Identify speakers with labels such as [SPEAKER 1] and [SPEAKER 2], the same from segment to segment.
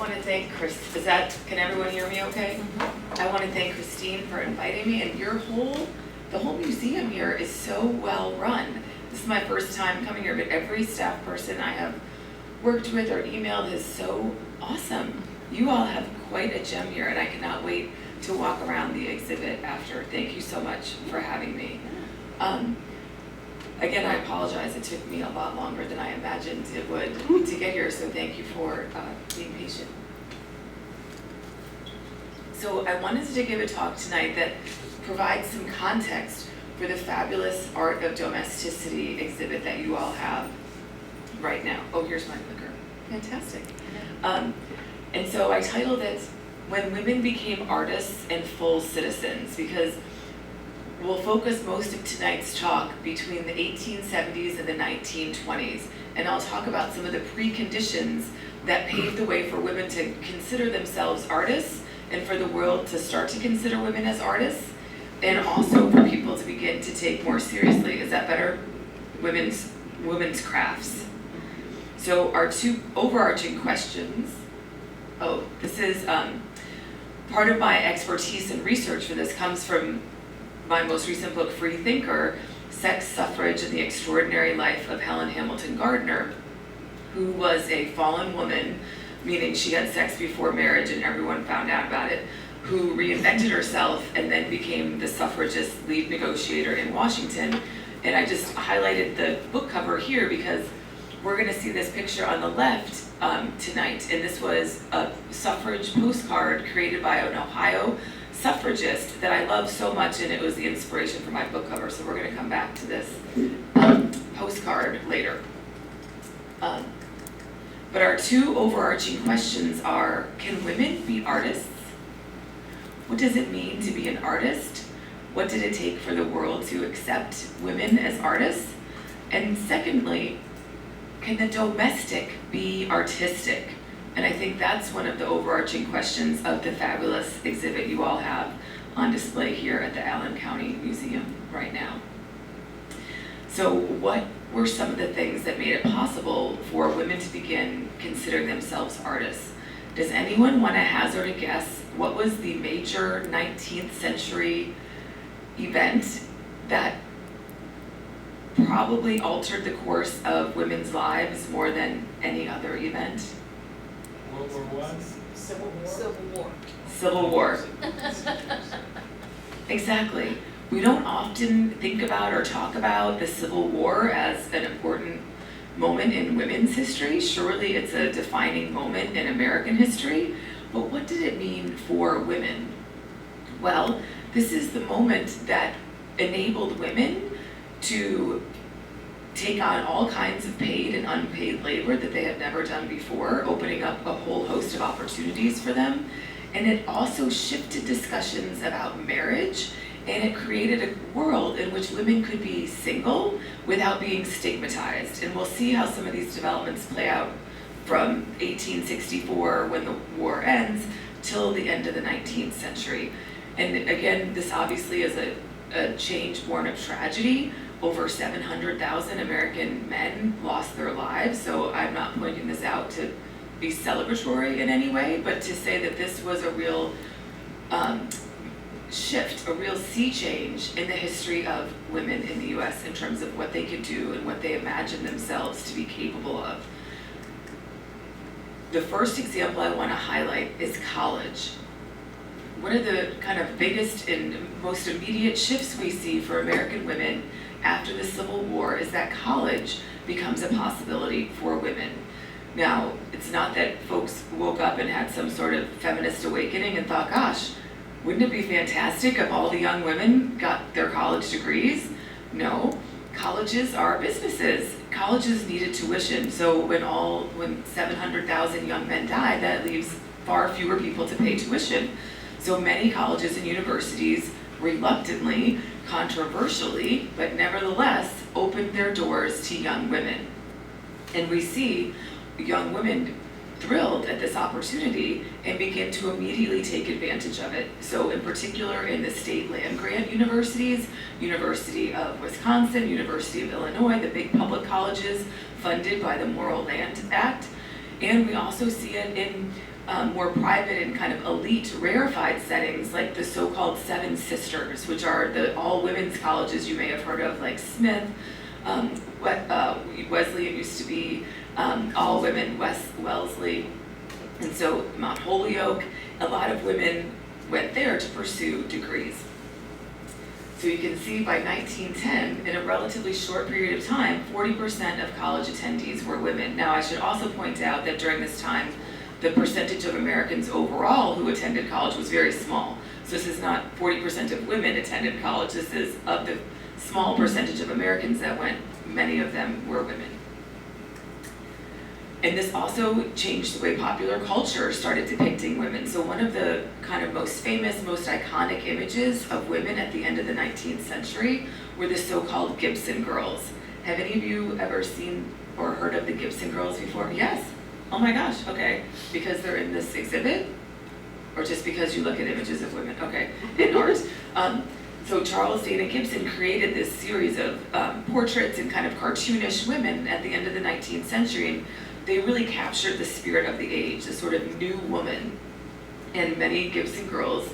[SPEAKER 1] want to thank can everyone hear me okay?
[SPEAKER 2] Mm-hmm.
[SPEAKER 1] I want to thank Christine for inviting me, and the whole museum here is so well run. This is my first time coming here, but every staff person I have worked with or emailed is so awesome. You all have quite a gem here, and I cannot wait to walk around the exhibit after. Thank you so much for having me. Again, I apologize. It took me a lot longer than I imagined it would to get here, so thank you for being patient. So I wanted to give a talk tonight that provides some context for the fabulous Art of Domesticity exhibit that you all have right now. Oh, here's my clicker. Fantastic. And so I titled it, When Women Became Artists and Full Citizens, because we'll focus most of tonight's talk between the 1870s and the 1920s, and I'll talk about some of the preconditions that paved the way for women to consider themselves artists and for the world to start to consider women as artists, and also for people to begin to take more seriously, is that better, women's crafts. So our two overarching questions, this is part of my expertise and research for this comes from my most recent book, Free Thinker, Sex, Suffrage, and the Extraordinary Life of Helen Hamilton Gardner, who was a fallen woman, meaning she had sex before marriage and everyone found out about it, who reinvented herself and then became the suffragist lead negotiator in Washington. And I just highlighted the book cover here because we're going to see this picture on the left tonight. And this was a suffrage postcard created by an Ohio suffragist that I love so much, and it was the inspiration for my book cover. So we're going to come back to this postcard later. But our two overarching questions are, can women be artists? What does it mean to be an artist? What did it take for the world to accept women as artists? And secondly, can the domestic be artistic? And I think that's one of the overarching questions of the fabulous exhibit you all have on display here at the Allen County Museum right now. So what were some of the things that made it possible for women to begin considering themselves artists? Does anyone want to hazard a guess what was the major 19th century event that probably altered the course of women's lives more than any other event?
[SPEAKER 3] World War I?
[SPEAKER 2] Civil War.
[SPEAKER 1] Civil War. Exactly. We don't often think about or talk about the Civil War as an important moment in women's history. Surely it's a defining moment in American history. But what did it mean for women? Well, this is the moment that enabled women to take on all kinds of paid and unpaid labor that they had never done before, opening up a whole host of opportunities for them. And it also shifted discussions about marriage, and it created a world in which women could be single without being stigmatized. And we'll see how some of these developments play out from 1864, when the war ends, till the end of the 19th century. And again, this obviously is a change born of tragedy. Over 700,000 American men lost their lives, so I'm not pointing this out to be celebratory in any way, but to say that this was a real shift, a real sea change in the history of women in the US in terms of what they could do and what they imagined themselves to be capable of. The first example I want to highlight is college. One of the kind of biggest and most immediate shifts we see for American women after the Civil War is that college becomes a possibility for women. Now, it's not that folks woke up and had some sort of feminist awakening and thought, gosh, wouldn't it be fantastic if all the young women got their college degrees? No, colleges are businesses. Colleges needed tuition, so when 700,000 young men died, that leaves far fewer people to pay tuition. So many colleges and universities reluctantly, controversially, but nevertheless, opened their doors to young women. And we see young women thrilled at this opportunity and begin to immediately take advantage of it. So in particular in the state land-grant universities, University of Wisconsin, University of Illinois, the big public colleges funded by the Moral Land Act. And we also see it in more private and kind of elite, rarefied settings like the so-called Seven Sisters, which are the all-women's colleges you may have heard of, like Smith, Wesley, it used to be all women, Wellesley, and so Mount Holyoke. A lot of women went there to pursue degrees. So you can see by 1910, in a relatively short period of time, 40% of college attendees were women. Now I should also point out that during this time, the percentage of Americans overall who attended college was very small. So this is not 40% of women attended college, this is of the small percentage of Americans that went, many of them were women. And this also changed the way popular culture started depicting women. So one of the kind of most famous, most iconic images of women at the end of the 19th century were the so-called Gibson girls. Have any of you ever seen or heard of the Gibson girls before? Yes? Oh my gosh, okay. Because they're in this exhibit? Or just because you look at images of women? Okay, in art. So Charles Dana Gibson created this series of portraits and kind of cartoonish women at the end of the 19th century. And they really captured the spirit of the age, the sort of new woman. And many Gibson girls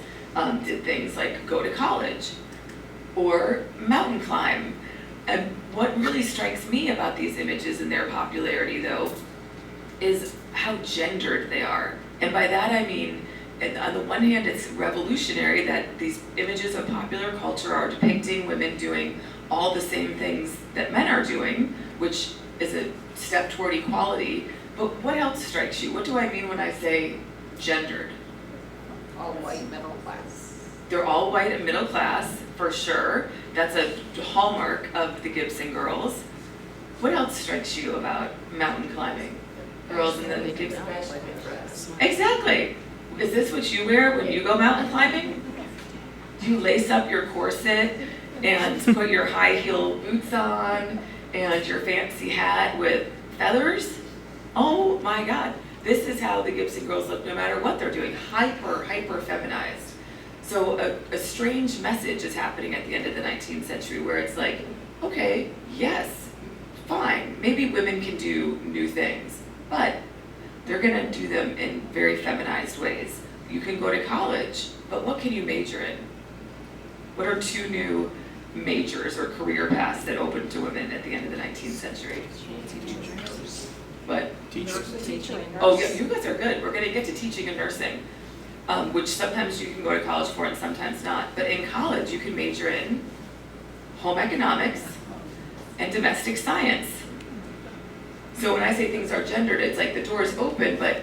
[SPEAKER 1] did things like go to college or mountain climb. And what really strikes me about these images and their popularity, though, is how gendered they are. And by that I mean, on the one hand, it's revolutionary that these images of popular culture are depicting women doing all the same things that men are doing, which is a step toward equality. But what else strikes you? What do I mean when I say gendered?
[SPEAKER 2] All white, middle class.
[SPEAKER 1] They're all white and middle class, for sure. That's a hallmark of the Gibson girls. What else strikes you about mountain climbing? Girls in the Gibson. Exactly. Is this what you wear when you go mountain climbing? Do you lace up your corset and put your high heel boots on and your fancy hat with feathers? Oh my God. This is how the Gibson girls look no matter what they're doing. Hyper feminized. So a strange message is happening at the end of the 19th century where it's like, okay, yes, fine. Maybe women can do new things, but they're gonna do them in very feminized ways. You can go to college, but what can you major in? What are two new majors or career paths that opened to women at the end of the 19th century? What?
[SPEAKER 2] Teaching.
[SPEAKER 1] Oh yeah, you guys are good. We're gonna get to teaching and nursing, which sometimes you can go to college for and sometimes not. But in college, you can major in home economics and domestic science. So when I say things are gendered, it's like the door is open, but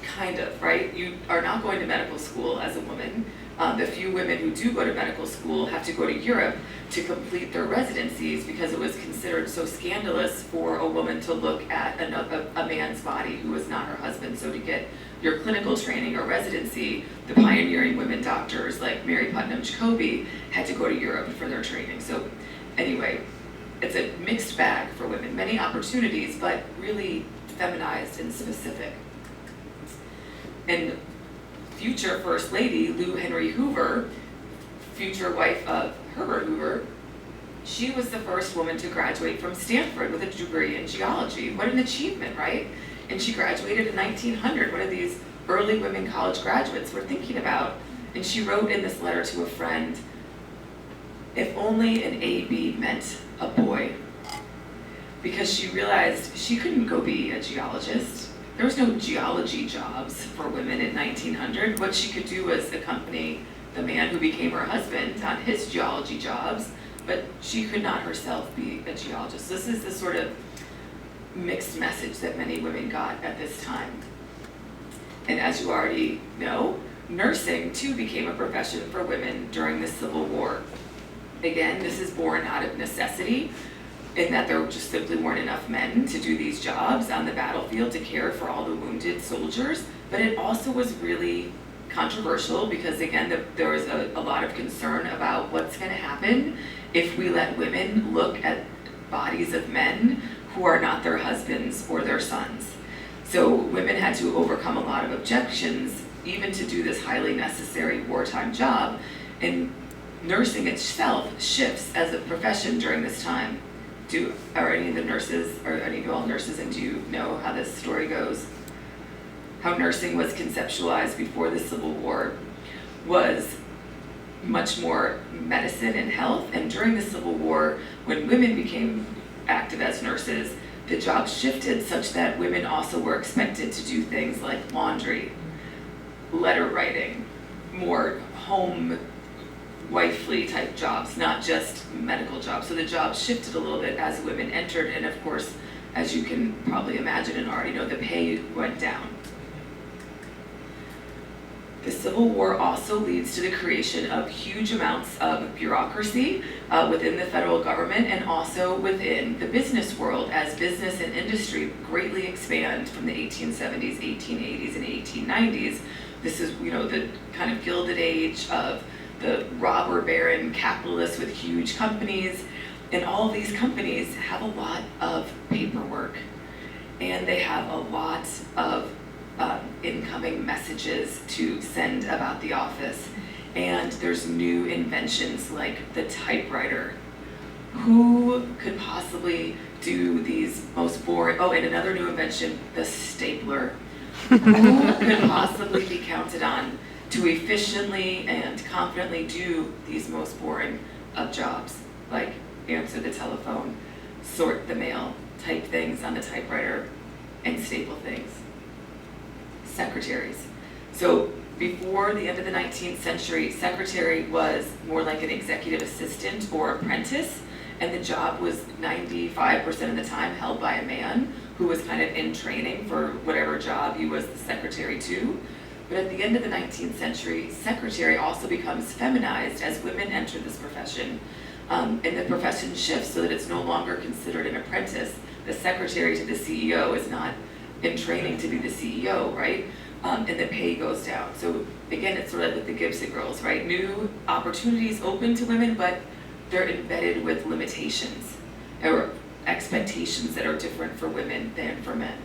[SPEAKER 1] kind of, right? You are not going to medical school as a woman. The few women who do go to medical school have to go to Europe to complete their residencies because it was considered so scandalous for a woman to look at a man's body who was not her husband. So to get your clinical training or residency, the pioneering women doctors like Mary Putnam Jacobi had to go to Europe for their training. So anyway, it's a mixed bag for women, many opportunities, but really feminized and specific. And future First Lady Lou Henry Hoover, future wife of Herbert Hoover, she was the first woman to graduate from Stanford with a degree in geology. What an achievement, right? And she graduated in 1900, one of these early women college graduates we're thinking about. And she wrote in this letter to a friend, if only an AB meant a boy. Because she realized she couldn't go be a geologist. There was no geology jobs for women in 1900. What she could do was accompany the man who became her husband on his geology jobs, but she could not herself be a geologist. This is the sort of mixed message that many women got at this time. And as you already know, nursing too became a profession for women during the Civil War. Again, this is born out of necessity, in that there just simply weren't enough men to do these jobs on the battlefield to care for all the wounded soldiers. But it also was really controversial because, again, there was a lot of concern about what's going to happen if we let women look at bodies of men who are not their husbands or their sons. So women had to overcome a lot of objections even to do this highly necessary wartime job. And nursing itself shifts as a profession during this time. Are any of the nurses, or any of you all nurses, and do you know how this story goes? how nursing was conceptualized before the Civil War was much more medicine and health, and during the Civil War, when women became active as nurses, the job shifted such that women also were expected to do things like laundry, letter writing, more home wifely type jobs, not just medical jobs. So the job shifted a little bit as women entered, and of course, as you can probably imagine and already know, the pay went down. The Civil War also leads to the creation of huge amounts of bureaucracy within the federal government and also within the business world, as business and industry greatly expand from the 1870s, 1880s, and 1890s. This is, the kind of Gilded Age of the robber baron capitalists with huge companies, and all of these companies have a lot of paperwork, and they have a lot of incoming messages to send about the office. And there's new inventions like the typewriter. Who could possibly do these most boring, and another new invention, the stapler. Who could possibly be counted on to efficiently and confidently do these most boring of jobs, like answer the telephone, sort the mail, type things on the typewriter, and staple things? Secretaries. So before the end of the 19th century, secretary was more like an executive assistant or apprentice, and the job was 95% of the time held by a man who was kind of in training for whatever job he was the secretary to. But at the end of the 19th century, secretary also becomes feminized as women enter this profession, and the profession shifts so that it's no longer considered an apprentice. The secretary to the CEO is not in training to be the CEO, right? And the pay goes down. So again, it's sort of like with the Gibson girls, right? New opportunities open to women, but they're embedded with limitations or expectations that are different for women than for men.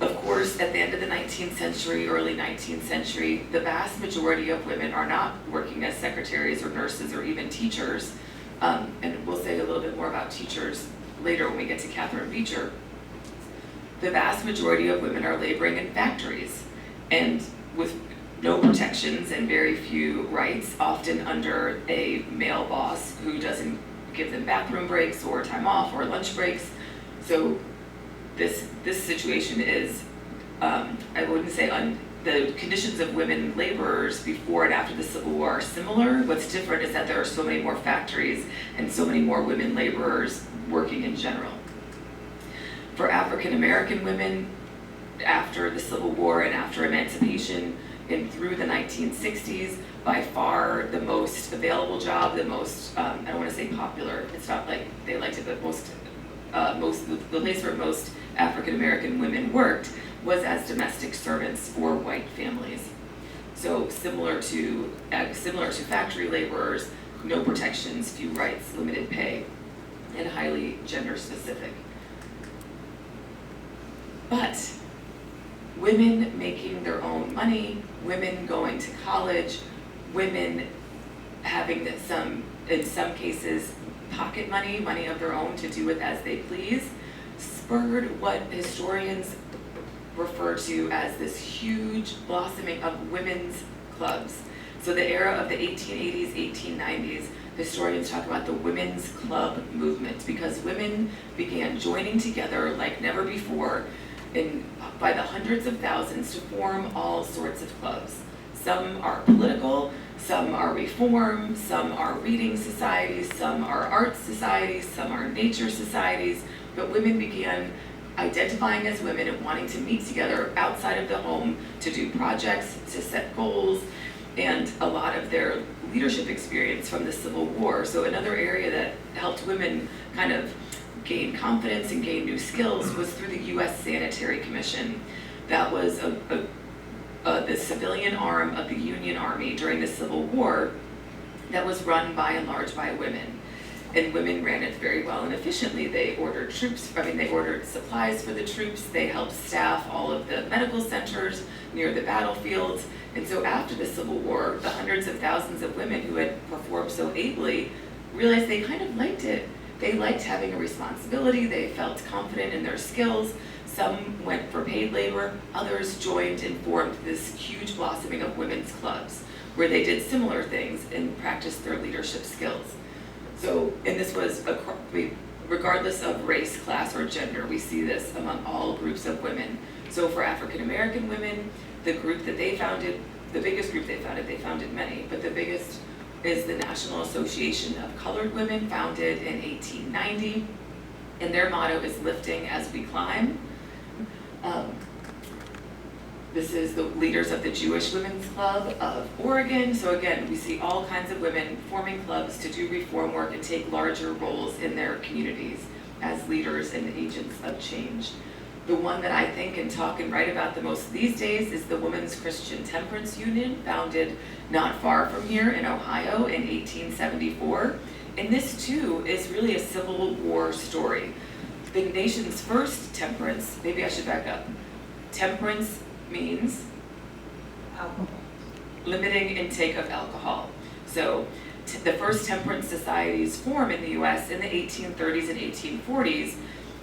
[SPEAKER 1] Of course, at the end of the 19th century, early 19th century, the vast majority of women are not working as secretaries or nurses or even teachers. And we'll say a little bit more about teachers later when we get to Catherine Beecher. The vast majority of women are laboring in factories and with no protections and very few rights, often under a male boss who doesn't give them bathroom breaks or time off or lunch breaks. So this situation is, I wouldn't say the conditions of women laborers before and after the Civil War are similar. What's different is that there are so many more factories and so many more women laborers working in general. For African American women, after the Civil War and after emancipation and through the 1960s, by far the most available job, the most, I don't want to say popular, it's not like they liked it, but the place where most African American women worked was as domestic servants for white families. So similar to factory laborers, no protections, few rights, limited pay, and highly gender specific. But women making their own money, women going to college, women having in some cases, pocket money of their own to do with as they please, spurred what historians refer to as this huge blossoming of women's clubs. So the era of the 1880s, 1890s, historians talk about the women's club movement because women began joining together like never before by the hundreds of thousands to form all sorts of clubs. Some are political, some are reform, some are reading societies, some are art societies, some are nature societies, but women began identifying as women and wanting to meet together outside of the home to do projects, to set goals, and a lot of their leadership experience from the Civil War. So another area that helped women kind of gain confidence and gain new skills was through the U.S. Sanitary Commission. That was the civilian arm of the Union Army during the Civil War that was run by and large by women. And women ran it very well and efficiently. They ordered supplies for the troops, they helped staff all of the medical centers near the battlefields. And so after the Civil War, the hundreds of thousands of women who had performed so ably realized they kind of liked it. They liked having a responsibility, they felt confident in their skills, Some went for paid labor, others joined and formed this huge blossoming of women's clubs where they did similar things and practiced their leadership skills. So, and this was, regardless of race, class, or gender, we see this among all groups of women. So for African American women, the group that they founded, the biggest group they founded many, but the biggest is the National Association of Colored Women, founded in 1890. And their motto is lifting as we climb. This is the leaders of the Jewish Women's Club of Oregon. So again, we see all kinds of women forming clubs to do reform work and take larger roles in their communities as leaders and agents of change. The one that I think and talk and write about the most these days is the Women's Christian Temperance Union, founded not far from here in Ohio in 1874. And this too is really a Civil War story. The nation's first temperance, maybe I should back up. Temperance means
[SPEAKER 2] Alcohol.
[SPEAKER 1] limiting intake of alcohol. So the first temperance societies form in the US in the 1830s and 1840s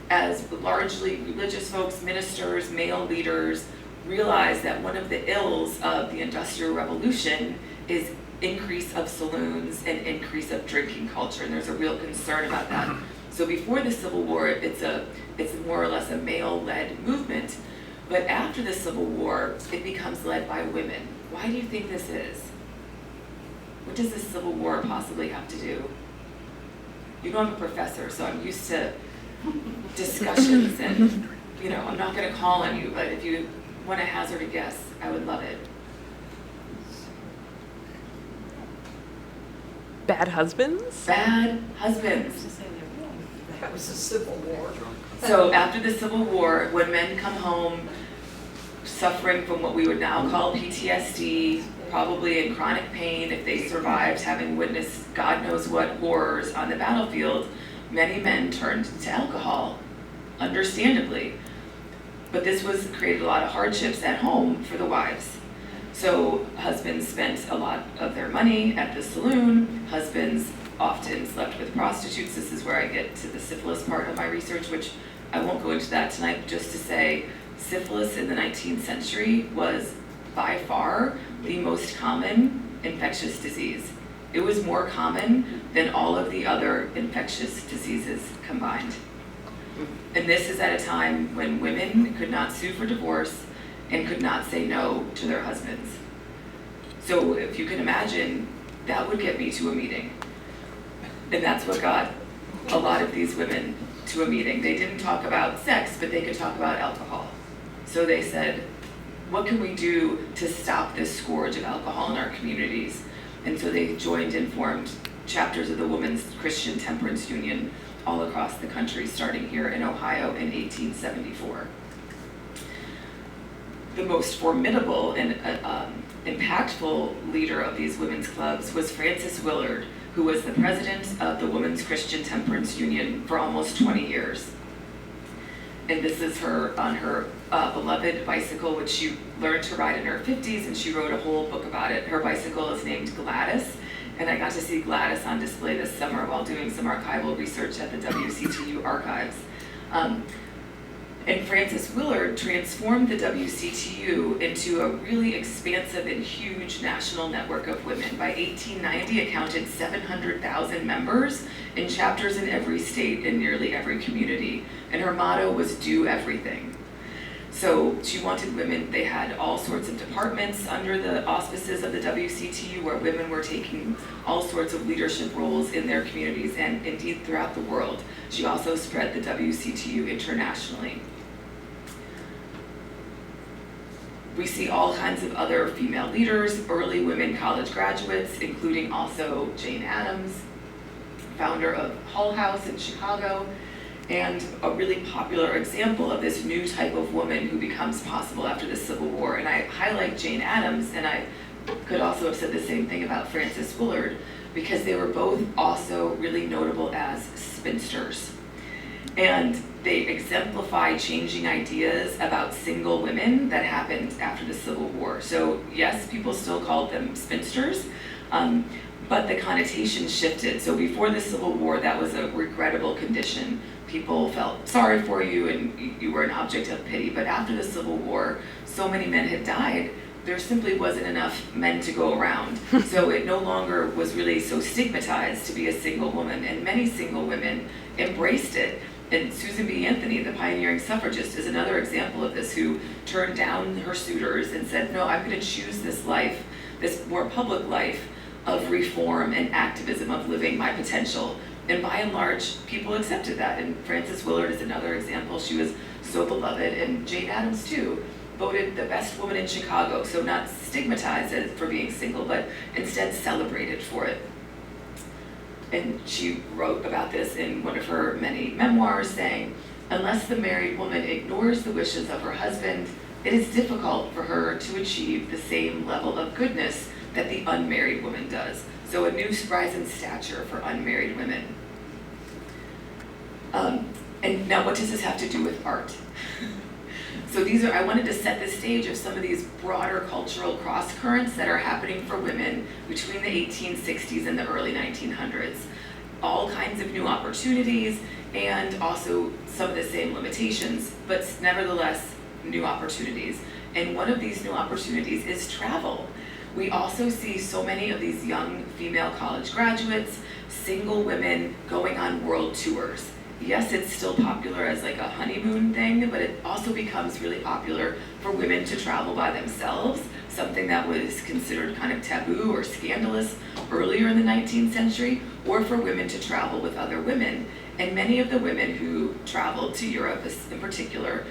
[SPEAKER 1] as largely religious folks, ministers, male leaders realized that one of the ills of the Industrial Revolution is increase of saloons and increase of drinking culture, and there's a real concern about that. So before the Civil War, it's more or less a male-led movement, but after the Civil War, it becomes led by women. Why do you think this is? What does the Civil War possibly have to do? You know, I'm a professor, so I'm used to discussions and, you know, I'm not gonna call on you, but if you wanna hazard a guess, I would love it.
[SPEAKER 4] Bad husbands?
[SPEAKER 1] Bad husbands.
[SPEAKER 2] That was the Civil War.
[SPEAKER 1] So after the Civil War, when men come home suffering from what we would now call PTSD, probably in chronic pain if they survived having witnessed God knows what horrors on the battlefield, many men turned to alcohol, understandably. But this created a lot of hardships at home for the wives. So husbands spent a lot of their money at the saloon. Husbands often slept with prostitutes. This is where I get to the syphilis part of my research, which I won't go into that tonight, but just to say syphilis in the 19th century was by far the most common infectious disease. It was more common than all of the other infectious diseases combined. And this is at a time when women could not sue for divorce and could not say no to their husbands. So if you can imagine, that would get me to a meeting. And that's what got a lot of these women to a meeting. They didn't talk about sex, but they could talk about alcohol. So they said, what can we do to stop this scourge of alcohol in our communities? And so they joined and formed chapters of the Women's Christian Temperance Union all across the country, starting here in Ohio in 1874. The most formidable and impactful leader of these women's clubs was Frances Willard, who was the president of the Women's Christian Temperance Union for almost 20 years. And this is her on her beloved bicycle, which she learned to ride in her 50s, and she wrote a whole book about it. Her bicycle is named Gladys, and I got to see Gladys on display this summer while doing some archival research at the WCTU archives. And Frances Willard transformed the WCTU into a really expansive and huge national network of women. By 1890, it counted 700,000 members in chapters in every state and nearly every community. And her motto was do everything. So she wanted women, they had all sorts of departments under the auspices of the WCTU where women were taking all sorts of leadership roles in their communities and indeed throughout the world. She also spread the WCTU internationally. We see all kinds of other female leaders, early women college graduates, including also Jane Addams, founder of Hull House in Chicago, and a really popular example of this new type of woman who becomes possible after the Civil War. And I highlight Jane Addams, and I could also have said the same thing about Frances Willard, because they were both also really notable as spinsters. And they exemplify changing ideas about single women that happened after the Civil War. So yes, people still called them spinsters, but the connotation shifted. So before the Civil War, that was a regrettable condition. People felt sorry for you and you were an object of pity. But after the Civil War, so many men had died, there simply wasn't enough men to go around. So it no longer was really so stigmatized to be a single woman, and many single women embraced it. And Susan B. Anthony, the pioneering suffragist, is another example of this, who turned down her suitors and said, no, I'm going to choose this life, this more public life of reform and activism, of living my potential. And by and large, people accepted that. And Frances Willard is another example. She was so beloved. And Jane Addams, too, voted the best woman in Chicago. So not stigmatized for being single, but instead celebrated for it. And she wrote about this in one of her many memoirs, saying, unless the married woman ignores the wishes of her husband, it is difficult for her to achieve the same level of goodness that the unmarried woman does. So a new rise in stature for unmarried women. And now what does this have to do with art? So I wanted to set the stage of some of these broader cultural cross currents that are happening for women between the 1860s and the early 1900s. All kinds of new opportunities and also some of the same limitations, but nevertheless new opportunities. And one of these new opportunities is travel. We also see so many of these young female college graduates, single women going on world tours. Yes, it's still popular as like a honeymoon thing, but it also becomes really popular for women to travel by themselves, something that was considered kind of taboo or scandalous earlier in the 19th century, or for women to travel with other women. And many of the women who traveled to Europe in particular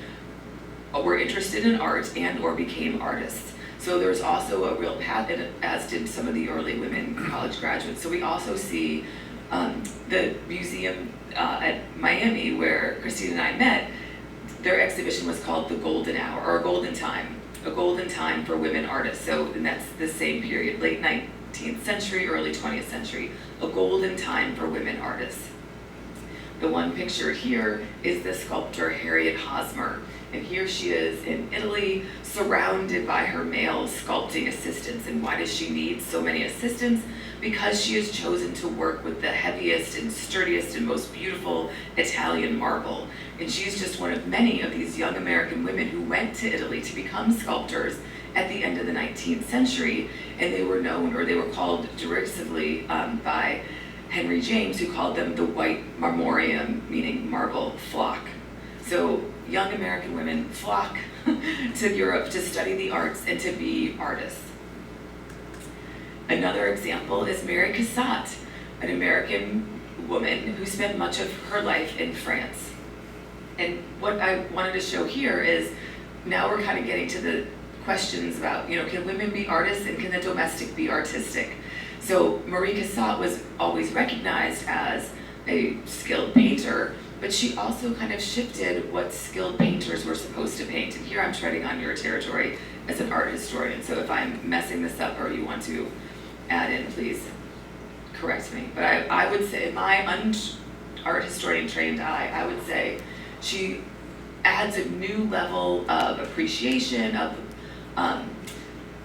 [SPEAKER 1] were interested in art and or became artists. So there's also a real path, as did some of the early women college graduates. So we also see the museum at Miami, where Christine and I met, their exhibition was called The Golden Hour, or Golden Time, a golden time for women artists. So, and that's the same period, late 19th century, early 20th century, a golden time for women artists. The one picture here is the sculptor Harriet Hosmer. And here she is in Italy, surrounded by her male sculpting assistants. And why does she need so many assistants? Because she has chosen to work with the heaviest and sturdiest and most beautiful Italian marble. And she's just one of many of these young American women who went to Italy to become sculptors at the end of the 19th century. And they were known, or they were called derisively by Henry James, who called them the white marmorium, meaning marble flock. So young American women flock to Europe to study the arts and to be artists. Another example is Mary Cassatt, an American woman who spent much of her life in France. And what I wanted to show here is, now we're kind of getting to the questions about, can women be artists and can the domestic be artistic? So Marie Cassatt was always recognized as a skilled painter, but she also kind of shifted what skilled painters were supposed to paint. And here I'm treading on your territory as an art historian, so if I'm messing this up or you want to add in, please correct me. But I would say, in my art historian trained eye, I would say she adds a new level of appreciation, of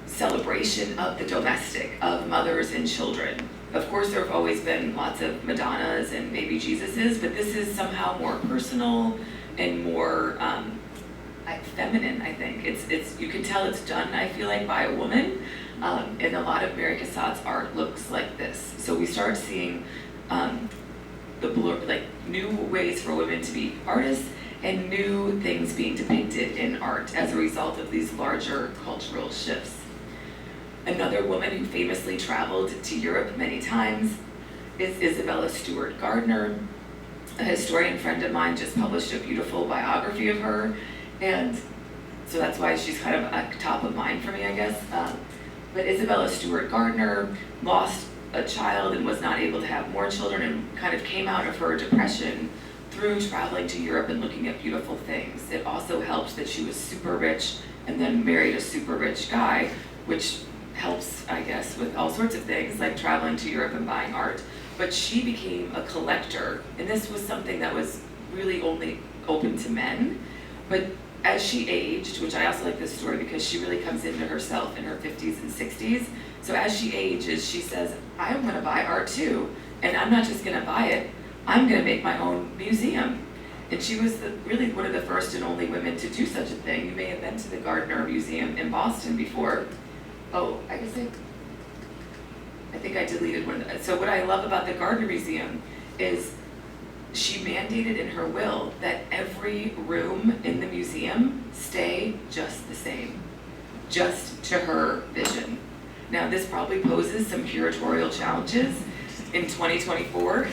[SPEAKER 1] celebration of the domestic, of mothers and children. Of course, there have always been lots of Madonnas and maybe Jesuses, but this is somehow more personal and more feminine, I think. It's you can tell it's done, I feel like, by a woman, and a lot of Mary Cassatt's art looks like this. So we start seeing new ways for women to be artists and new things being depicted in art as a result of these larger cultural shifts. Another woman who famously traveled to Europe many times is Isabella Stewart Gardner. A historian friend of mine just published a beautiful biography of her, and so that's why she's kind of top of mind for me, I guess. But Isabella Stewart Gardner lost a child and was not able to have more children, and kind of came out of her depression through traveling to Europe and looking at beautiful things. It also helped that she was super rich and then married a super rich guy, which helps, I guess, with all sorts of things, like traveling to Europe and buying art. But she became a collector, and this was something that was really only open to men. But as she aged, which I also like this story because she really comes into herself in her 50s and 60s. So as she ages, she says, I want to buy art too. And I'm not just going to buy it, I'm going to make my own museum. And she was really one of the first and only women to do such a thing. You may have been to the Gardner Museum in Boston before. Oh, I guess I think I deleted one. So what I love about the Gardner Museum is she mandated in her will that every room in the museum stay just the same, just to her vision. Now this probably poses some curatorial challenges in 2024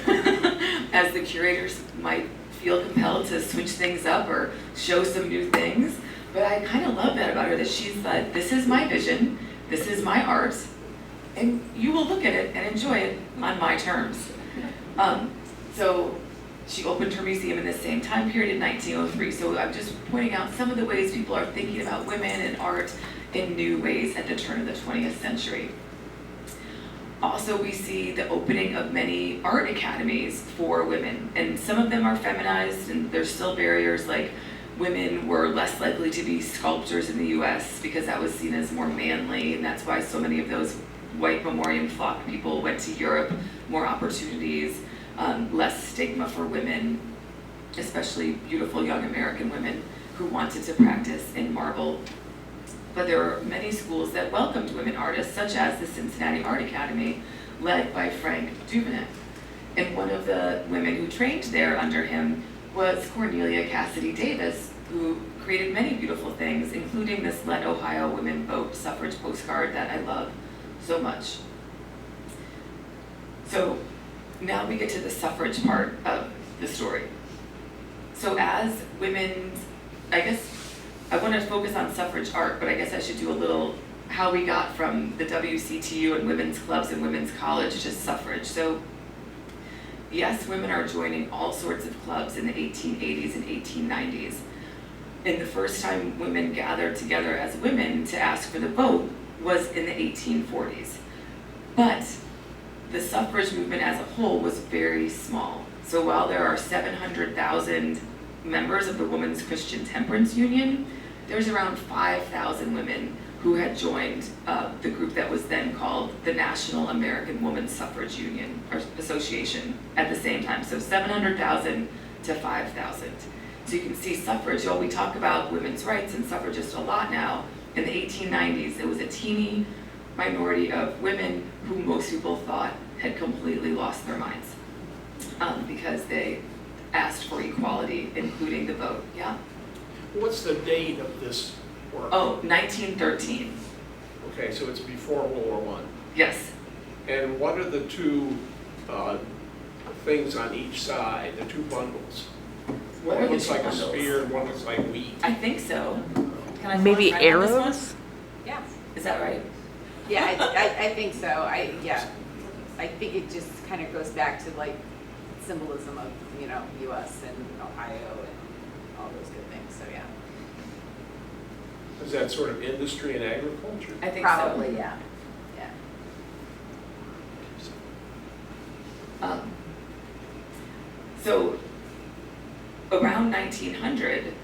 [SPEAKER 1] as the curators might feel compelled to switch things up or show some new things. But I kind of love that about her, that she's like, this is my vision, this is my art, and you will look at it and enjoy it on my terms. So she opened her museum in the same time period in 1903. So I'm just pointing out some of the ways people are thinking about women and art in new ways at the turn of the 20th century. Also, we see the opening of many art academies for women, and some of them are feminized, and there's still barriers, like women were less likely to be sculptors in the US because that was seen as more manly, and that's why so many of those white memoriam flock people went to Europe, more opportunities, less stigma for women, especially beautiful young American women who wanted to practice in marble. But there are many schools that welcomed women artists, such as the Cincinnati Art Academy, led by Frank Duvenet. And one of the women who trained there under him was Cornelia Cassidy Davis, who created many beautiful things, including this Let Ohio Women Vote suffrage postcard that I love so much. So now we get to the suffrage part of the story. So as women's, I guess I want to focus on suffrage art, but I guess I should do a little how we got from the WCTU and women's clubs and women's college to suffrage. So yes, women are joining all sorts of clubs in the 1880s and 1890s. And the first time women gathered together as women to ask for the vote was in the 1840s. But the suffrage movement as a whole was very small. So while there are 700,000 members of the Women's Christian Temperance Union, there's around 5,000 women who had joined the group that was then called the National American Woman Suffrage Union or Association at the same time. So 700,000 to 5,000. So you can see suffrage, we talk about women's rights and suffragists a lot now. In the 1890s, it was a teeny minority of women who most people thought had completely lost their minds because they asked for equality, including the vote. Yeah?
[SPEAKER 4] What's the date of this work?
[SPEAKER 1] Oh, 1913.
[SPEAKER 4] Okay, so it's before World War I.
[SPEAKER 1] Yes.
[SPEAKER 4] And what are the two things on each side, the two bundles?
[SPEAKER 1] What are
[SPEAKER 4] One
[SPEAKER 1] the
[SPEAKER 4] looks
[SPEAKER 1] two
[SPEAKER 4] like
[SPEAKER 1] bundles?
[SPEAKER 4] a spear and one looks like wheat.
[SPEAKER 1] I think so. Can I
[SPEAKER 5] Maybe
[SPEAKER 1] find on this one?
[SPEAKER 5] arrows?
[SPEAKER 6] Yeah,
[SPEAKER 1] Is that right?
[SPEAKER 6] yeah, I think so. I think it just kind of goes back to like symbolism of, US and Ohio and all those good things, so yeah.
[SPEAKER 4] Is that sort of industry and agriculture?
[SPEAKER 1] I think
[SPEAKER 6] Probably,
[SPEAKER 1] so.
[SPEAKER 6] yeah.
[SPEAKER 1] So around 1900,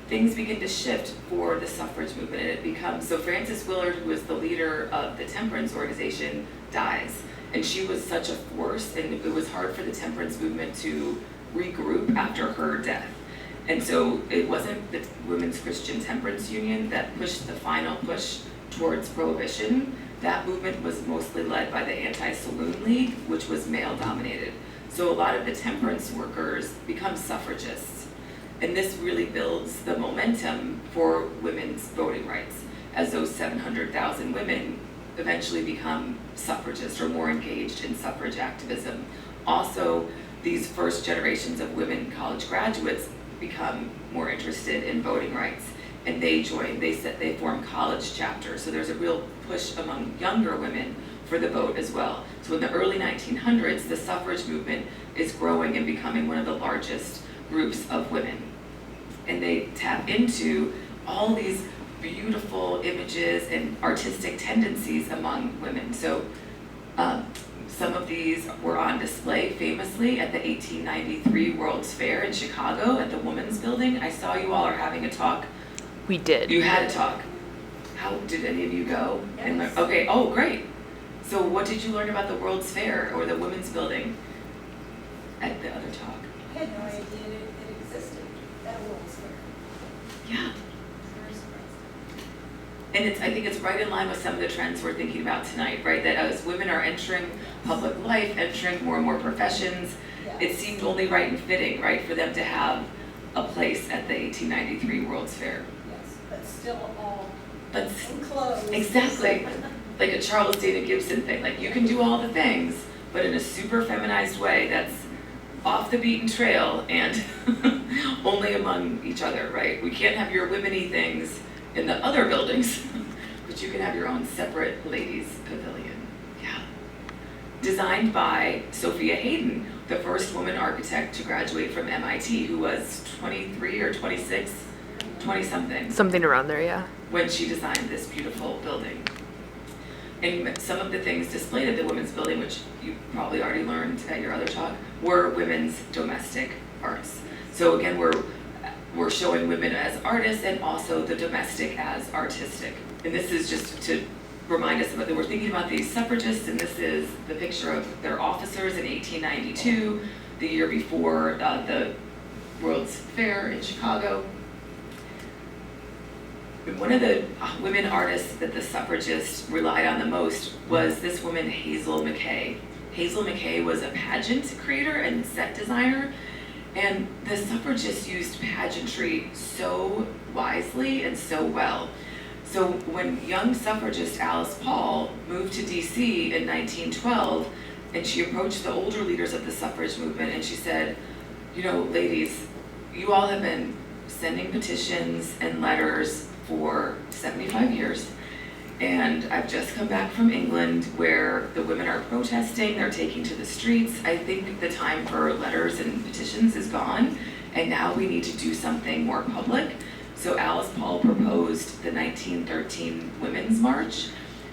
[SPEAKER 1] things begin to shift for the suffrage movement, and it becomes, so Frances Willard, who was the leader of the temperance organization, dies. And she was such a force, and it was hard for the temperance movement to regroup after her death. And so it wasn't the Women's Christian Temperance Union that pushed the final push towards prohibition. That movement was mostly led by the Anti-Saloon League, which was male-dominated. So a lot of the temperance workers become suffragists. And this really builds the momentum for women's voting rights, as those 700,000 women eventually become suffragists or more engaged in suffrage activism. Also, these first generations of women college graduates become more interested in voting rights, and they form college chapters. So there's a real push among younger women for the vote as well. So in the early 1900s, the suffrage movement is growing and becoming one of the largest groups of women. And they tap into all these beautiful images and artistic tendencies among women. So some of these were on display famously at the 1893 World's Fair in Chicago at the Women's Building. I saw you all are having a talk
[SPEAKER 5] We did.
[SPEAKER 1] You had a talk. How, did any of you go? And
[SPEAKER 2] Yes.
[SPEAKER 1] okay, oh, great. So what did you learn about the World's Fair or the Women's Building at the other talk?
[SPEAKER 2] I had no idea it existed, that World's Fair.
[SPEAKER 1] Yeah.
[SPEAKER 2] Very surprising.
[SPEAKER 1] And I think it's right in line with some of the trends we're thinking about tonight, right? That as women are entering public life, entering more and more professions, it seemed only right and fitting, right, for them to have a place at the 1893 World's Fair.
[SPEAKER 2] Yes, but still all
[SPEAKER 1] But
[SPEAKER 2] enclosed.
[SPEAKER 1] exactly, like a Charles David Gibson thing, like you can do all the things, but in a super feminized way that's off the beaten trail and only among each other, right? We can't have your women-y things in the other buildings, but you can have your own separate ladies pavilion. Yeah. Designed by Sophia Hayden, the first woman architect to graduate from MIT, who was 23 or 26, 20-something,
[SPEAKER 5] Something around there, yeah.
[SPEAKER 1] when she designed this beautiful building. And some of the things displayed at the women's building, which you probably already learned at your other talk, were women's domestic arts. So again, we're showing women as artists and also the domestic as artistic. And this is just to remind us about that we're thinking about these suffragists, and this is the picture of their officers in 1892, the year before the World's Fair in Chicago. One of the women artists that the suffragists relied on the most was this woman, Hazel McKay. Hazel McKay was a pageant creator and set designer, and the suffragists used pageantry so wisely and so well. So when young suffragist Alice Paul moved to DC in 1912, and she approached the older leaders of the suffrage movement and she said, you know, ladies, you all have been sending petitions and letters for 75 years. And I've just come back from England where the women are protesting, they're taking to the streets. I think the time for letters and petitions is gone, and now we need to do something more public. So Alice Paul proposed the 1913 Women's March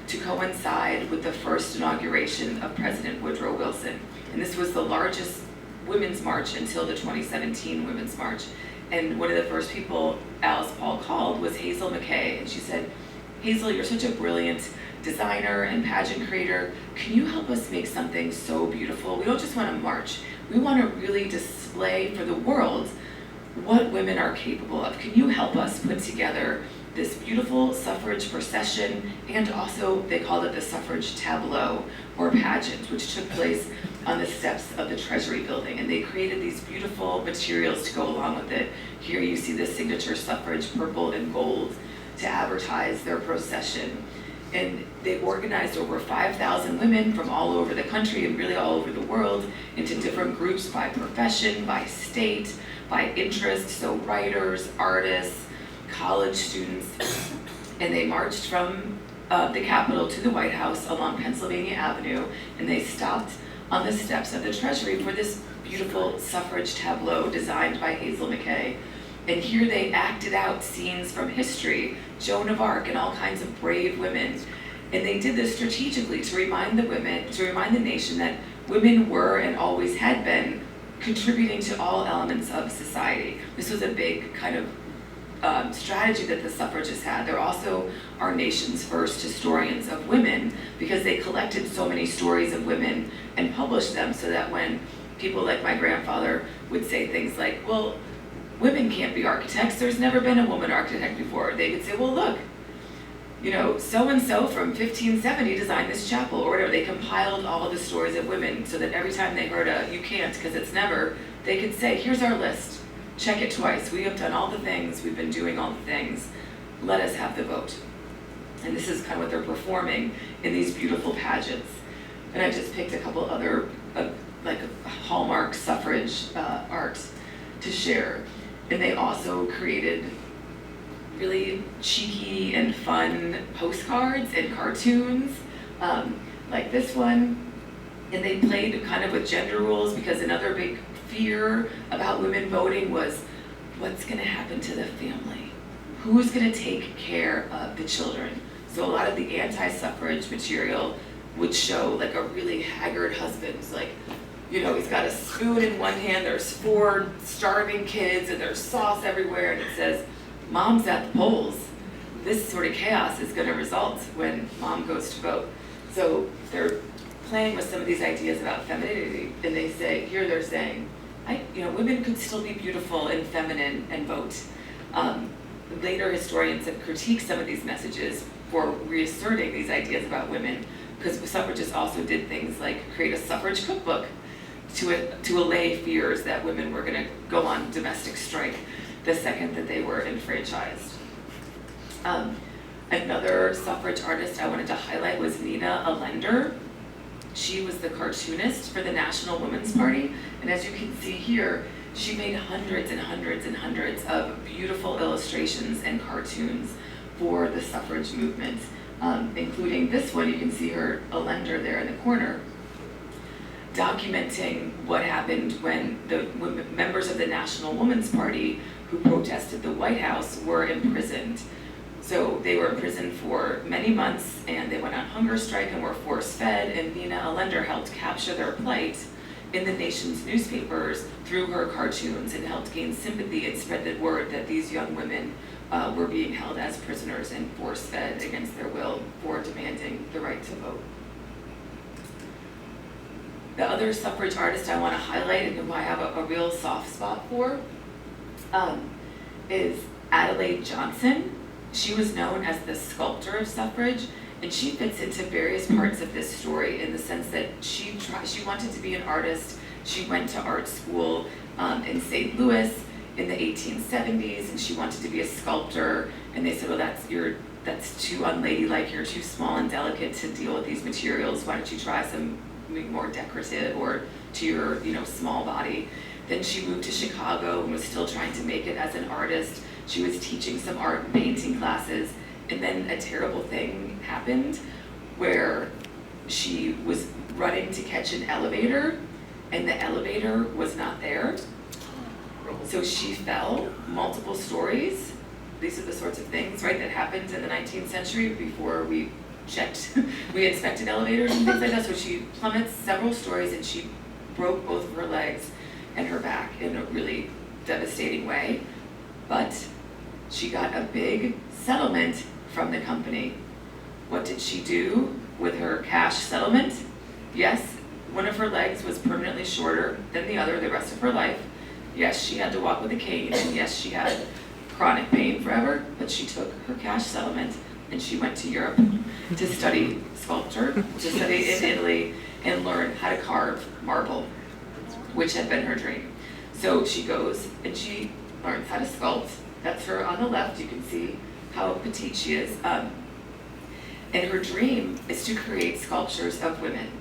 [SPEAKER 1] to coincide with the first inauguration of President Woodrow Wilson. And this was the largest women's march until the 2017 Women's March. And one of the first people Alice Paul called was Hazel McKay. And she said, Hazel, you're such a brilliant designer and pageant creator. Can you help us make something so beautiful? We don't just want to march. We want to really display for the world what women are capable of. Can you help us put together this beautiful suffrage procession, and also they called it the suffrage tableau or pageant, which took place on the steps of the Treasury building. And they created these beautiful materials to go along with it. Here you see the signature suffrage, purple and gold, to advertise their procession. And they organized over 5,000 women from all over the country and really all over the world into different groups by profession, by state, by interest, so writers, artists, college students. And they marched from the Capitol to the White House along Pennsylvania Avenue, and they stopped on the steps of the Treasury for this beautiful suffrage tableau designed by Hazel McKay. And here they acted out scenes from history, Joan of Arc and all kinds of brave women. And they did this strategically to remind the women, to remind the nation that women were and always had been contributing to all elements of society. This was a big kind of strategy that the suffragists had. They're also our nation's first historians of women because they collected so many stories of women and published them so that when people like my grandfather would say things like, well, women can't be architects, there's never been a woman architect before. They could say, well, look, you know, so-and-so from 1570 designed this chapel, or whatever. They compiled all of the stories of women so that every time they heard a, you can't because it's never, they could say, here's our list, check it twice. We have done all the things, we've been doing all the things, let us have the vote. And this is kind of what they're performing in these beautiful pageants. And I just picked a couple other, like hallmark suffrage art to share. And they also created really cheeky and fun postcards and cartoons, like this one. And they played kind of with gender roles because another big fear about women voting was, what's gonna happen to the family? Who's gonna take care of the children? So a lot of the anti-suffrage material would show like a really haggard husband, like, you know, he's got a spoon in one hand, there's 4 starving kids, and there's sauce everywhere, and it says, mom's at the polls, this sort of chaos is going to result when mom goes to vote. So they're playing with some of these ideas about femininity, and they're saying, women could still be beautiful and feminine and vote. Later historians have critiqued some of these messages for reasserting these ideas about women, because suffragists also did things like create a suffrage cookbook to allay fears that women were going to go on domestic strike the second that they were enfranchised. Another suffrage artist I wanted to highlight was Nina Allender. She was the cartoonist for the National Women's Party, and as you can see here, she made hundreds and hundreds and hundreds of beautiful illustrations and cartoons for the suffrage movement, including this one. You can see her Allender there in the corner, documenting what happened when the members of the National Women's Party who protested the White House were imprisoned. So they were imprisoned for many months, and they went on hunger strike and were force-fed, and Nina Allender helped capture their plight in the nation's newspapers through her cartoons, and helped gain sympathy and spread the word that these young women were being held as prisoners and force-fed against their will for demanding the right to vote. The other suffrage artist I want to highlight, and who I have a real soft spot for, is Adelaide Johnson. She was known as the sculptor of suffrage, and she fits into various parts of this story in the sense that she wanted to be an artist. She went to art school in St. Louis in the 1870s, and she wanted to be a sculptor, and they said, well, that's too unladylike, you're too small and delicate to deal with these materials, why don't you try something more decorative or to your small body. Then she moved to Chicago and was still trying to make it as an artist. She was teaching some art and painting classes, and then a terrible thing happened where she was running to catch an elevator, and the elevator was not there. So she fell multiple stories. These are the sorts of things, right, that happened in the 19th century before we inspected elevators and things like that. So she plummets several stories, and she broke both of her legs and her back in a really devastating way. But she got a big settlement from the company. What did she do with her cash settlement? Yes, one of her legs was permanently shorter than the other the rest of her life. Yes, she had to walk with a cane, and yes, she had chronic pain forever, but she took her cash settlement and she went to Europe to study sculpture, to study in Italy, and learn how to carve marble, which had been her dream. So she goes and she learns how to sculpt. That's her on the left. You can see how petite she is. And her dream is to create sculptures of women.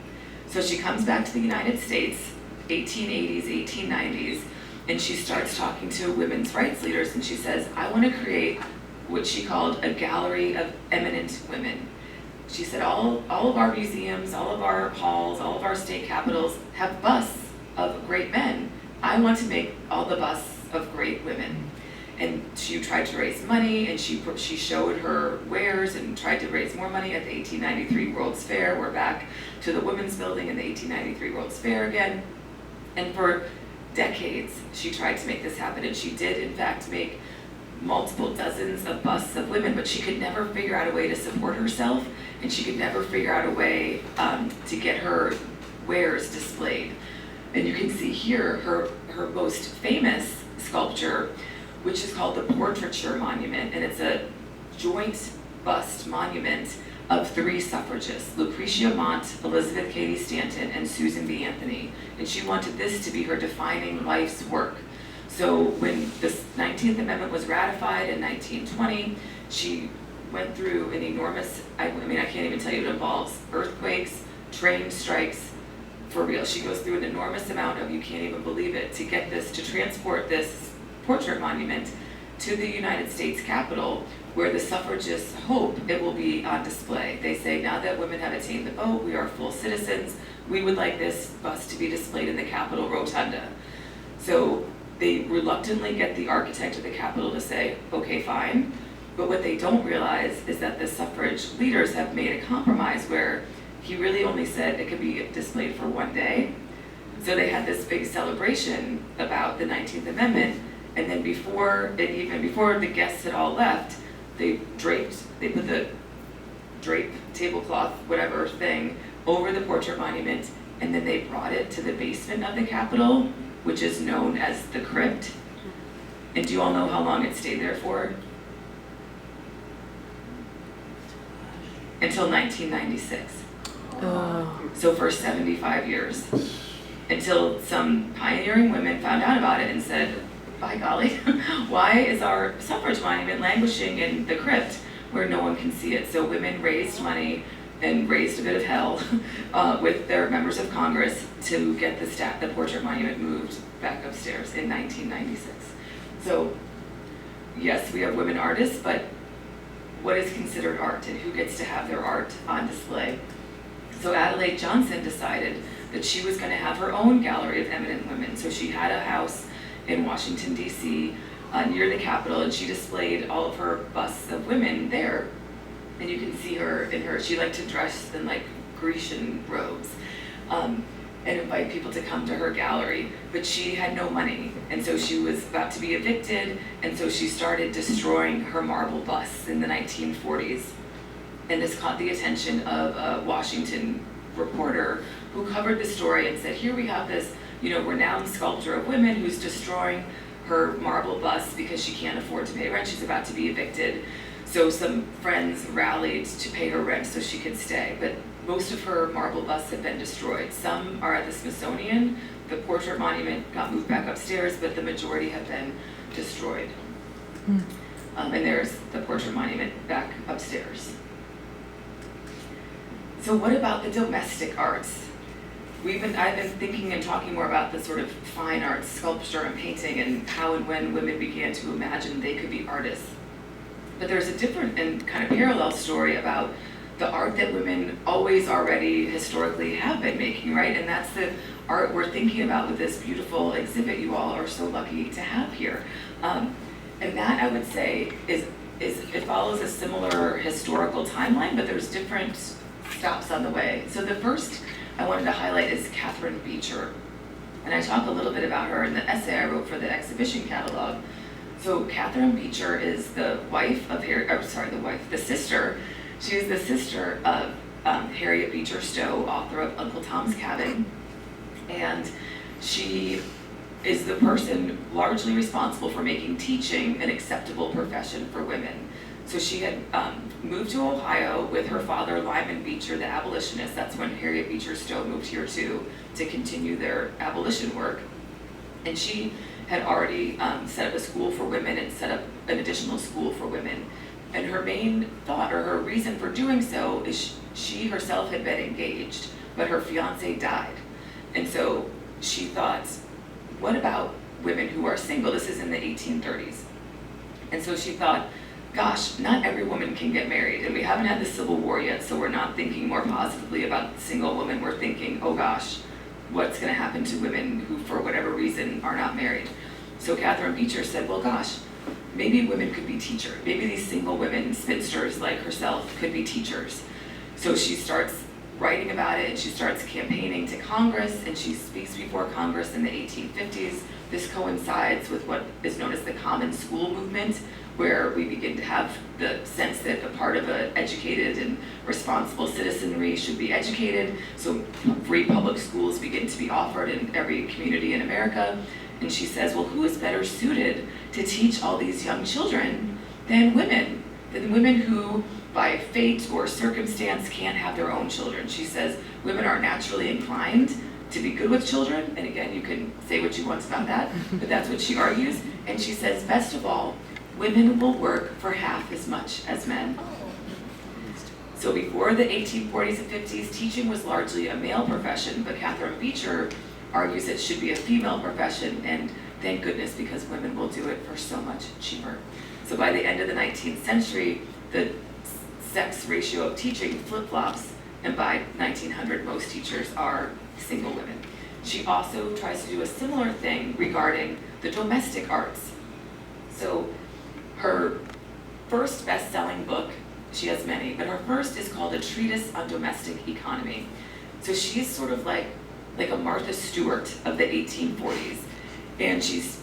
[SPEAKER 1] So she comes back to the United States, 1880s, 1890s, and she starts talking to women's rights leaders, and she says, I want to create what she called a gallery of eminent women. She said, all of our museums, all of our halls, all of our state capitals have busts of great men. I want to make all the busts of great women. And she tried to raise money, and she showed her wares and tried to raise more money at the 1893 World's Fair. We're back to the Women's Building in the 1893 World's Fair again. And for decades, she tried to make this happen, and she did, in fact, make multiple dozens of busts of women, but she could never figure out a way to support herself, and she could never figure out a way to get her wares displayed. And you can see here her most famous sculpture, which is called the Portraiture Monument, and it's a joint bust monument of 3 suffragists, Lucretia Mott, Elizabeth Cady Stanton, and Susan B. Anthony. And she wanted this to be her defining life's work. So when the 19th Amendment was ratified in 1920, she went through an enormous, I can't even tell you, it involves earthquakes, train strikes, for real. She goes through an enormous amount of, you can't even believe it, to get this, to transport this portrait monument to the United States Capitol, where the suffragists hope it will be on display. They say, now that women have attained the vote, we are full citizens, we would like this bust to be displayed in the Capitol Rotunda. So they reluctantly get the architect of the Capitol to say, okay, fine. But what they don't realize is that the suffrage leaders have made a compromise where he really only said it could be displayed for one day. So they had this big celebration about the 19th Amendment, And then before the guests had all left, they put the drape, tablecloth, whatever thing, over the portrait monument, and then they brought it to the basement of the Capitol, which is known as the crypt. And do you all know how long it stayed there for? Until 1996. So for 75 years. Until some pioneering women found out about it and said, by golly, why is our suffrage monument languishing in the crypt where no one can see it? So women raised money and raised a bit of hell with their members of Congress to get the portrait monument moved back upstairs in 1996. So yes, we have women artists, but what is considered art and who gets to have their art on display? So Adelaide Johnson decided that she was going to have her own gallery of eminent women. So she had a house in Washington, D.C., near the Capitol, and she displayed all of her busts of women there. And you can see her she liked to dress in like Grecian robes and invite people to come to her gallery. But she had no money, and so she was about to be evicted, and so she started destroying her marble busts in the 1940s. And this caught the attention of a Washington reporter who covered the story and said, here we have this, renowned sculptor of women who's destroying her marble busts because she can't afford to pay rent. She's about to be evicted. So some friends rallied to pay her rent so she could stay. But most of her marble busts have been destroyed. Some are at the Smithsonian. The portrait monument got moved back upstairs, but the majority have been destroyed. And there's the portrait monument back upstairs. So what about the domestic arts? I've been thinking and talking more about the sort of fine arts, sculpture and painting, and how and when women began to imagine they could be artists. But there's a different and kind of parallel story about the art that women always already historically have been making, right? And that's the art we're thinking about with this beautiful exhibit you all are so lucky to have here. And that, I would say, it follows a similar historical timeline, but there's different stops on the way. So the first I wanted to highlight is Catherine Beecher. And I talk a little bit about her in the essay I wrote for the exhibition catalog. So Catherine Beecher is the sister. She is the sister of Harriet Beecher Stowe, author of Uncle Tom's Cabin. And she is the person largely responsible for making teaching an acceptable profession for women. So she had moved to Ohio with her father, Lyman Beecher, the abolitionist. That's when Harriet Beecher Stowe moved here too, to continue their abolition work. And she had already set up a school for women and set up an additional school for women. And her main thought, or her reason for doing so, is she herself had been engaged, but her fiance died. And so she thought, what about women who are single? This is in the 1830s. And so she thought, gosh, not every woman can get married, and we haven't had the Civil War yet, so we're not thinking more positively about single women. We're thinking, oh gosh, what's going to happen to women who, for whatever reason, are not married? So Catherine Beecher said, well, gosh, maybe women could be teachers. Maybe these single women, spinsters like herself, could be teachers. So she starts writing about it, and she starts campaigning to Congress, and she speaks before Congress in the 1850s. This coincides with what is known as the Common School movement, where we begin to have the sense that a part of an educated and responsible citizenry should be educated. So free public schools begin to be offered in every community in America. And she says, well, who is better suited to teach all these young children than women? Than women who, by fate or circumstance, can't have their own children. She says women are naturally inclined to be good with children. And again, you can say what you want about that, but that's what she argues. And she says, best of all, women will work for half as much as men. So before the 1840s and 50s, teaching was largely a male profession, but Catherine Beecher argues it should be a female profession, and thank goodness, because women will do it for so much cheaper. So by the end of the 19th century, the sex ratio of teaching flip-flops, and by 1900, most teachers are single women. She also tries to do a similar thing regarding the domestic arts. So her first best-selling book, she has many, but her first is called A Treatise on Domestic Economy. So she's sort of like a Martha Stewart of the 1840s. And she's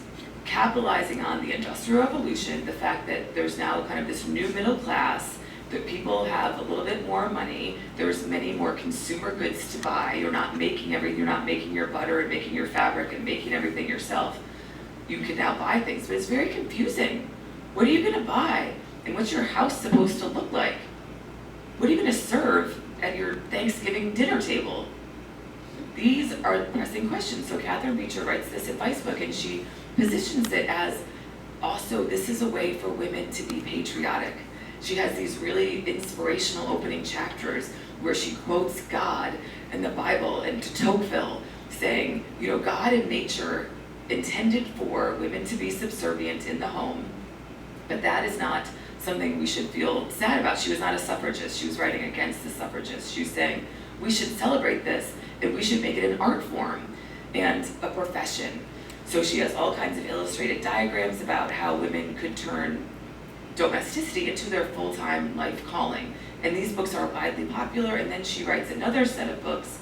[SPEAKER 1] capitalizing on the Industrial Revolution, the fact that there's now kind of this new middle class, that people have a little bit more money, there's many more consumer goods to buy, you're not making your butter and making your fabric and making everything yourself. You can now buy things, but it's very confusing. What are you gonna buy? And what's your house supposed to look like? What are you gonna serve at your Thanksgiving dinner table? These are pressing questions. So Catherine Beecher writes this advice book, and she positions it as also, this is a way for women to be patriotic. She has these really inspirational opening chapters where she quotes God and the Bible and de Tocqueville, saying, you know, God and nature intended for women to be subservient in the home, but that is not something we should feel sad about. She was not a suffragist. She was writing against the suffragists. She was saying, we should celebrate this, and we should make it an art form and a profession. So she has all kinds of illustrated diagrams about how women could turn domesticity into their full-time life calling. And these books are widely popular, and then she writes another set of books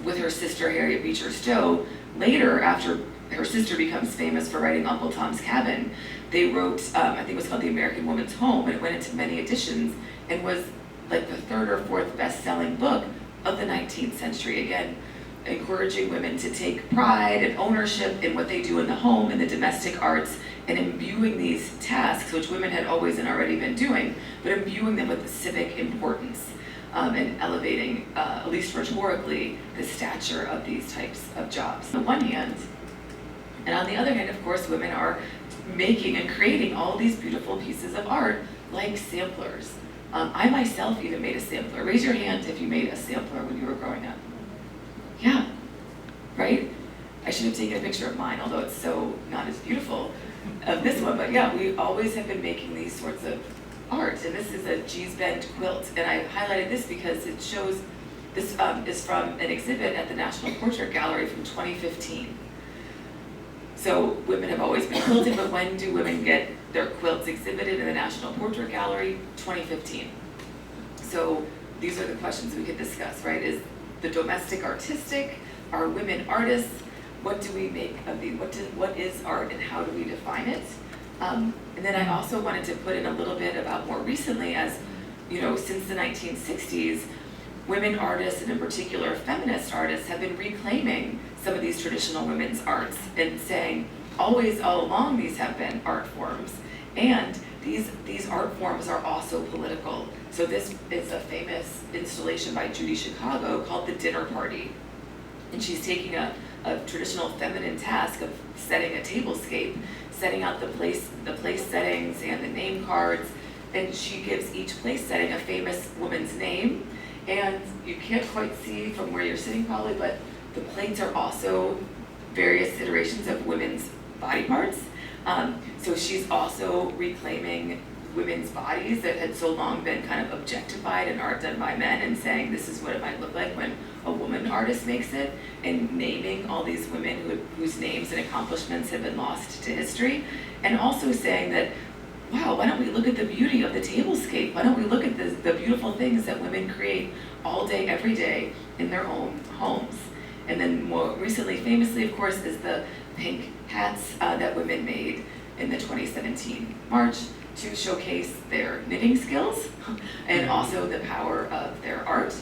[SPEAKER 1] with her sister Harriet Beecher Stowe. Later, after her sister becomes famous for writing Uncle Tom's Cabin, they wrote, I think it was called The American Woman's Home, and it went into many editions and was like the third or fourth best-selling book of the 19th century. Again, encouraging women to take pride and ownership in what they do in the home and the domestic arts, and imbuing these tasks, which women had always and already been doing, but imbuing them with civic importance, and elevating, at least rhetorically, the stature of these types of jobs. On the one hand, and on the other hand, of course, women are making and creating all these beautiful pieces of art, like samplers. I myself even made a sampler. Raise your hand if you made a sampler when you were growing up. Yeah, right? I should have taken a picture of mine, although it's so not as beautiful of this one, but yeah, we always have been making these sorts of art, and this is a G's Bend quilt, and I highlighted this because it shows, this is from an exhibit at the National Portrait Gallery from 2015. So women have always been quilting, but when do women get their quilts exhibited in the National Portrait Gallery? 2015. So these are the questions we could discuss, right? Is the domestic artistic? Are women artists? What do we make of the, what is art and how do we define it? And then I also wanted to put in a little bit about more recently, as you know, since the 1960s, women artists, and in particular feminist artists, have been reclaiming some of these traditional women's arts and saying, always, all along, these have been art forms. And these art forms are also political. So this is a famous installation by Judy Chicago called The Dinner Party. And she's taking a traditional feminine task of setting a tablescape, setting out the place settings and the name cards, and she gives each place setting a famous woman's name. And you can't quite see from where you're sitting probably, but the plates are also various iterations of women's body parts. So she's also reclaiming women's bodies that had so long been kind of objectified in art done by men, and saying this is what it might look like when a woman artist makes it, and naming all these women whose names and accomplishments have been lost to history, and also saying that, wow, why don't we look at the beauty of the tablescape? Why don't we look at the beautiful things that women create all day, every day in their own homes? And then more recently, famously, of course, is the pink hats that women made in the 2017 March to showcase their knitting skills and also the power of their art.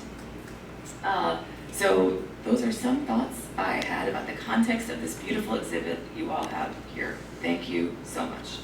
[SPEAKER 1] So those are some thoughts I had about the context of this beautiful exhibit you all have here. Thank you so much.